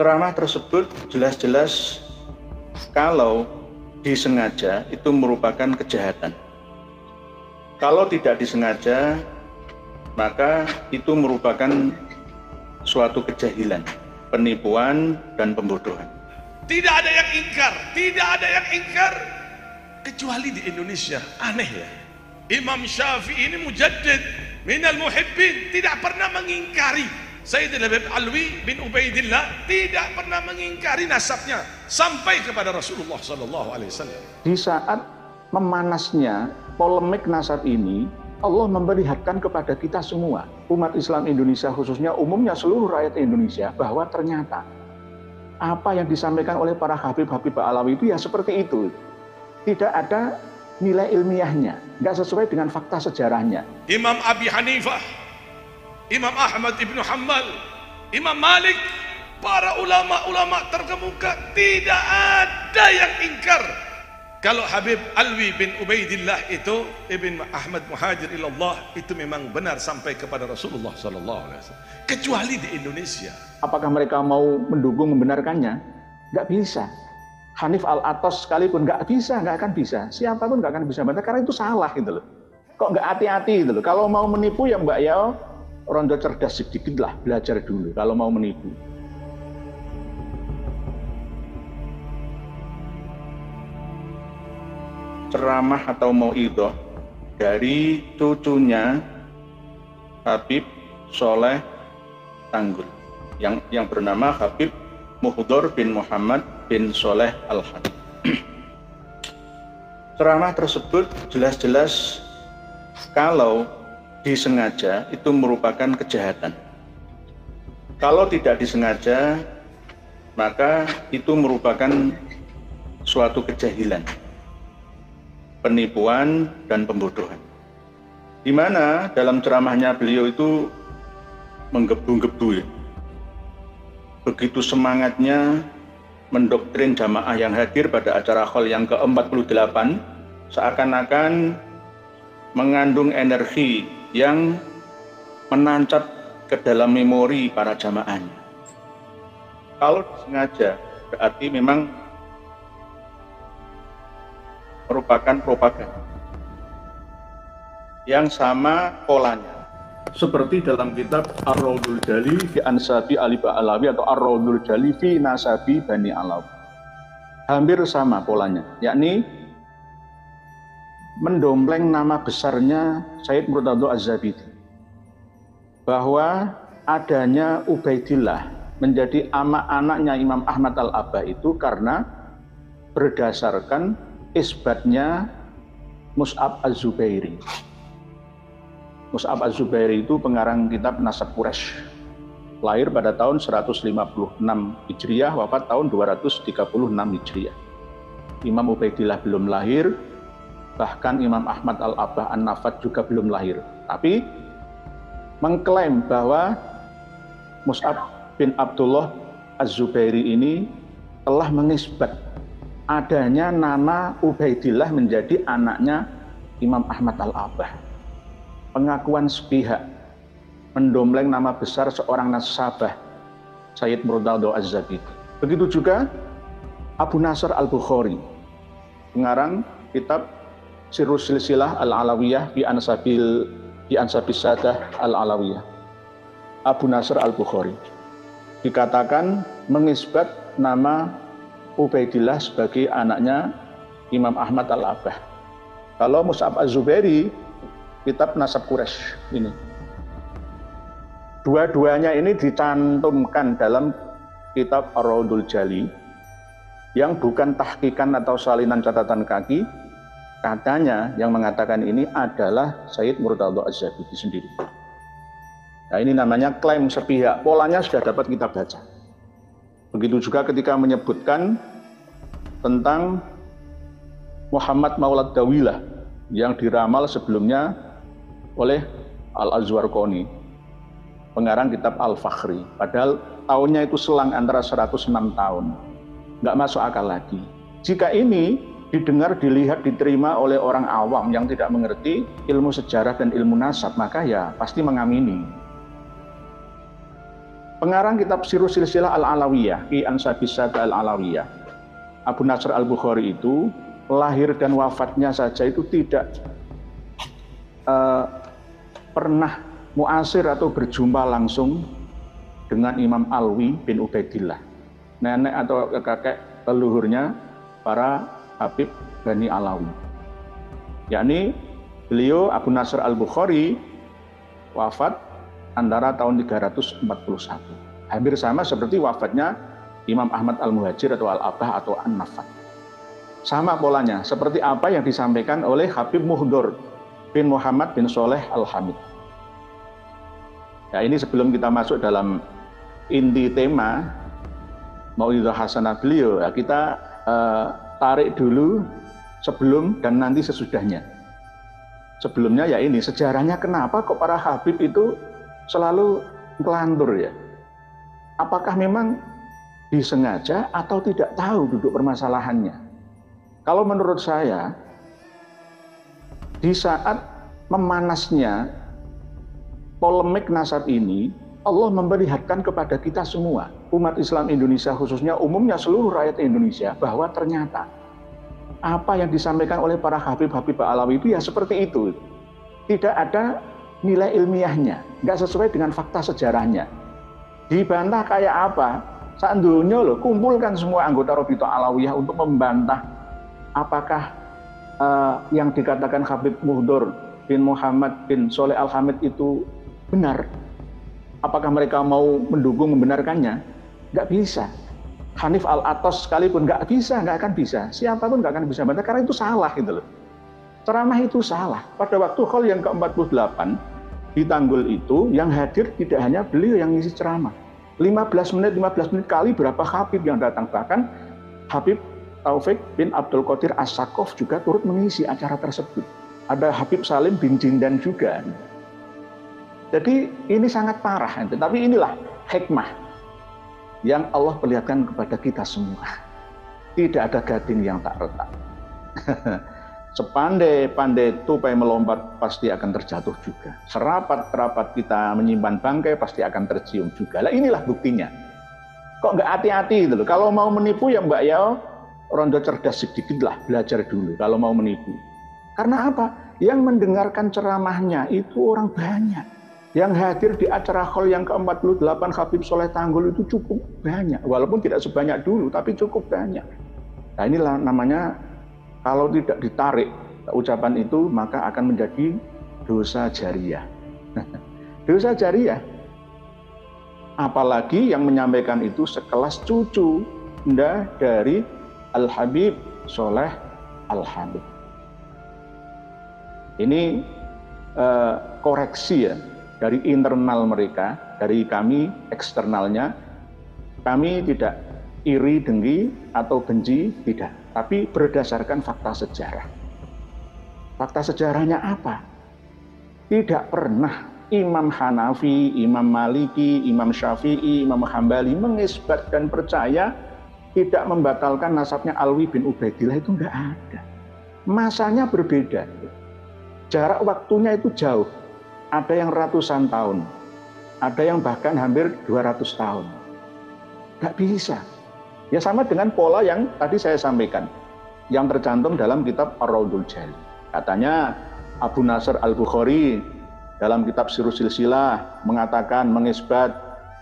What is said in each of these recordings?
Ceramah tersebut jelas-jelas kalau disengaja itu merupakan kejahatan. Kalau tidak disengaja, maka itu merupakan suatu kejahilan, penipuan, dan pembodohan. Tidak ada yang ingkar, tidak ada yang ingkar kecuali di Indonesia. Aneh ya, Imam Syafi'i ini mujaddid minal muhibbin, tidak pernah mengingkari Sayyidina Habib Alwi bin Ubaidillah, tidak pernah mengingkari nasabnya sampai kepada Rasulullah SAW. Di saat memanasnya polemik nasab ini, Allah memperlihatkan kepada kita semua, umat Islam Indonesia khususnya, umumnya seluruh rakyat Indonesia, bahwa ternyata apa yang disampaikan oleh para Habib-Habib Alawi itu ya seperti itu. Tidak ada nilai ilmiahnya, nggak sesuai dengan fakta sejarahnya. Imam Abi Hanifah, Imam Ahmad ibn Hanbal, Imam Malik, para ulama-ulama terkemuka, tidak ada yang ingkar kalau Habib Alwi bin Ubaidillah itu Ibn Ahmad Muhajir ilallah itu memang benar sampai kepada Rasulullah SAW, kecuali di Indonesia. Apakah mereka mau mendukung, membenarkannya? Nggak bisa. Hanif Al-Atos sekalipun nggak bisa, nggak akan bisa. Siapapun nggak akan bisa benar, karena itu salah gitu loh. Kok nggak hati-hati gitu loh. Kalau mau menipu ya Mbak ya, rondo cerdas sedikit lah, belajar dulu kalau mau menipu. Ceramah atau mauidhah dari cucunya Habib Soleh Tanggul yang bernama Habib Muhdhar bin Muhammad bin Soleh Al-Hadid. Ceramah tersebut jelas-jelas kalau disengaja itu merupakan kejahatan. Kalau tidak disengaja, maka itu merupakan suatu kejahilan, penipuan, dan pembodohan. Di mana dalam ceramahnya beliau itu menggebu-gebu ya. Begitu semangatnya mendoktrin jamaah yang hadir pada acara Khol yang ke-48, seakan-akan mengandung energi yang menancap ke dalam memori para jamaahnya. Kalau disengaja, berarti memang merupakan propaganda yang sama polanya seperti dalam kitab Ar-Raudul Jali fi Ansabi Ali Ba'alawi atau Ar-Raudul Jali fi Nasabi Bani Alawi. Hampir sama polanya, yakni mendompleng nama besarnya Sayyid Murtadha Az-Zabidi, bahwa adanya Ubaidillah menjadi anaknya Imam Ahmad Al-Abbah itu karena berdasarkan isbatnya Mus'ab Az-Zubairi. Mus'ab Az-Zubairi itu pengarang kitab Nasab Quraisy. Lahir pada tahun 156 Hijriah, wafat tahun 236 Hijriah. Imam Ubaidillah belum lahir, bahkan Imam Ahmad Al-Abbah An-Nafad juga belum lahir. Tapi mengklaim bahwa Mus'ab bin Abdullah Az-Zubairi ini telah mengisbat adanya nama Ubaidillah menjadi anaknya Imam Ahmad Al-Abbah. Pengakuan sepihak, mendompleng nama besar seorang nasabah Sayyid Murtadha Az-Zabidi. Begitu juga Abu Nasr Al-Bukhari, pengarang kitab Sirrus Silsilah Al-Alawiyah fi Ansabis Sadah Al-Alawiyah. Abu Nasr Al-Bukhari dikatakan mengisbat nama Ubaidillah sebagai anaknya Imam Ahmad Al-Abbah. Kalau Mus'ab Az-Zubairi, kitab Nasab Quraisy ini, dua-duanya ini dicantumkan dalam kitab Ar-Raudul Jali yang bukan tahqiqan atau salinan catatan kaki. Katanya yang mengatakan ini adalah Sayyid Murtadha Az-Zabidi sendiri. Nah, ini namanya klaim sepihak, polanya sudah dapat kita baca. Begitu juga ketika menyebutkan tentang Muhammad Maulad Dawilah yang diramal sebelumnya oleh Al-Azwarqani, pengarang kitab Al-Fakhri. Padahal tahunnya itu selang antara 106 tahun. Nggak masuk akal lagi. Jika ini didengar, dilihat, diterima oleh orang awam yang tidak mengerti ilmu sejarah dan ilmu nasab, maka ya pasti mengamini. Pengarang kitab Sirus Silsilah Al-Alawiyah, Ki Ansabisa Al-Alawiyah, Abu Nasr Al-Bukhari itu lahir dan wafatnya saja itu tidak pernah muasir atau berjumpa langsung dengan Imam Alwi bin Ubaidillah, nenek atau kakek leluhurnya para Habib Bani Alawi. Yakni beliau Abu Nasr Al-Bukhari wafat antara tahun 341. Hampir sama seperti wafatnya Imam Ahmad Al-Muhajir atau Al-Abah atau An-Nafat. Sama polanya seperti apa yang disampaikan oleh Habib Muhdor bin Muhammad bin Soleh Al-Hamid. Ya, ini sebelum kita masuk dalam inti tema Mau'idhah Hasanah beliau, ya, kita tarik dulu sebelum dan nanti sesudahnya. Sebelumnya ya ini sejarahnya, kenapa kok para habib itu selalu ngelantur ya? Apakah memang disengaja atau tidak tahu duduk permasalahannya? Kalau menurut saya, di saat memanasnya polemik nasab ini, Allah memperlihatkan kepada kita semua, umat Islam Indonesia khususnya, umumnya seluruh rakyat Indonesia, bahwa ternyata apa yang disampaikan oleh para habib-habib Alawi itu ya seperti itu. Tidak ada nilai ilmiahnya, nggak sesuai dengan fakta sejarahnya. Dibantah kayak apa? Saat dunia loh, kumpulkan semua anggota Rabithah Alawiyah untuk membantah apakah yang dikatakan Habib Muhdor bin Muhammad bin Soleh Al-Hamid itu benar. Apakah mereka mau mendukung, membenarkannya? Nggak bisa. Hanif Al-Atos sekalipun nggak bisa, nggak akan bisa. Siapapun nggak akan bisa bantah, karena itu salah gitu loh. Ceramah itu salah. Pada waktu Khol yang ke-48 di Tanggul itu, yang hadir tidak hanya beliau yang ngisi ceramah. 15 menit kali berapa habib yang datang. Bahkan Habib Taufik bin Abdul Qadir As-Sakhof juga turut mengisi acara tersebut. Ada Habib Salim bin Jindan juga. Jadi ini sangat parah, tapi inilah hikmah yang Allah perlihatkan kepada kita semua. Tidak ada gading yang tak retak. Sepandai-pandai tupai melompat pasti akan terjatuh juga. Serapat-rapat kita menyimpan bangkai pasti akan tercium juga. Lah inilah buktinya. Kok nggak hati-hati gitu loh. Kalau mau menipu ya Mbak Yao, rondo cerdas sedikit lah, belajar dulu kalau mau menipu. Karena apa? Yang mendengarkan ceramahnya itu orang banyak. Yang hadir di acara Khol yang ke-48 Habib Soleh Tanggul itu cukup banyak. Walaupun tidak sebanyak dulu, tapi cukup banyak. Nah inilah namanya, kalau tidak ditarik ucapan itu, maka akan menjadi dosa jariyah. Dosa jariyah. Apalagi yang menyampaikan itu sekelas cucu dari Al-Habib Soleh Al-Hamid. Ini koreksi ya, dari internal mereka, dari kami eksternalnya. Kami tidak iri, dengki, atau benci, tidak. Tapi berdasarkan fakta sejarah. Fakta sejarahnya apa? Tidak pernah Imam Hanafi, Imam Maliki, Imam Syafi'i, Imam Hambali mengisbat dan percaya tidak membatalkan nasabnya Alwi bin Ubaidillah, itu enggak ada. Masanya berbeda. Jarak waktunya itu jauh. Ada yang ratusan tahun, ada yang bahkan hampir 200 tahun. Nggak bisa. Ya sama dengan pola yang tadi saya sampaikan, yang tercantum dalam kitab Ar-Raudhul Jali. Katanya Abu Nasr Al-Bukhari dalam kitab Sirus Silsilah mengatakan, mengisbat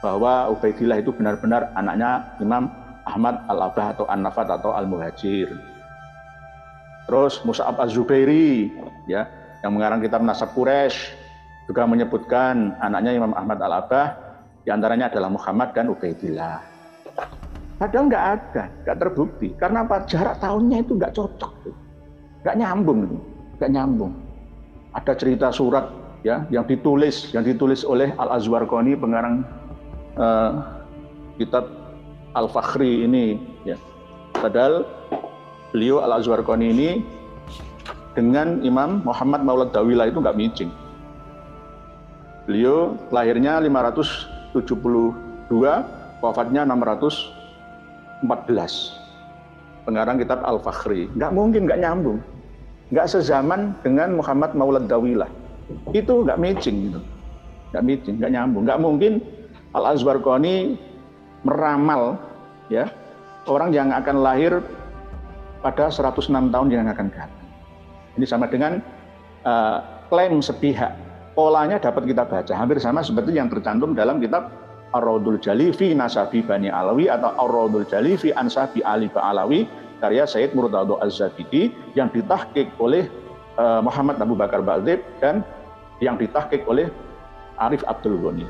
bahwa Ubaidillah itu benar-benar anaknya Imam Ahmad Al-Abah atau An-Nafat atau Al-Muhajir. Terus Mus'ab Az-Zubairi ya, yang mengarang kitab Nasab Quraisy, juga menyebutkan anaknya Imam Ahmad Al-Abah, diantaranya adalah Muhammad dan Ubaidillah. Padahal nggak ada, nggak terbukti. Karena apa? Jarak tahunnya itu nggak cocok, nggak nyambung, nggak nyambung. Ada cerita surat ya yang ditulis oleh Al-Azwarqani, pengarang kitab Al-Fakhri ini. Ya. Padahal beliau Al-Azwarqani ini dengan Imam Muhammad Maulad Dawilah itu nggak matching. Beliau lahirnya 572, wafatnya 614. Pengarang kitab Al-Fakhri. Nggak mungkin, nggak nyambung. Nggak sezaman dengan Muhammad Maulad Dawilah. Itu nggak matching gitu. Nggak matching, nggak nyambung. Nggak mungkin Al-Azwarqani meramal ya orang yang akan lahir pada 106 tahun yang akan datang. Ini sama dengan klaim sepihak. Polanya dapat kita baca hampir sama seperti yang tercantum dalam kitab Ar-Raudul Jali fi Nasabi Bani Alawi atau Ar-Raudul Jali fi Ansabi Ali Ba'alawi karya Sayyid Murtadho Az-Zabidi yang ditahqiq oleh Muhammad Abu Bakar Ba'adzib dan yang ditahqiq oleh Arif Abdul Ghani.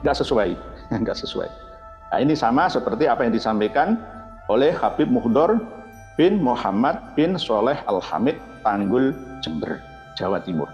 Nggak sesuai. Nah, ini sama seperti apa yang disampaikan oleh Habib Muhdor bin Muhammad bin Soleh Al-Hamid, Tanggul, Jember, Jawa Timur.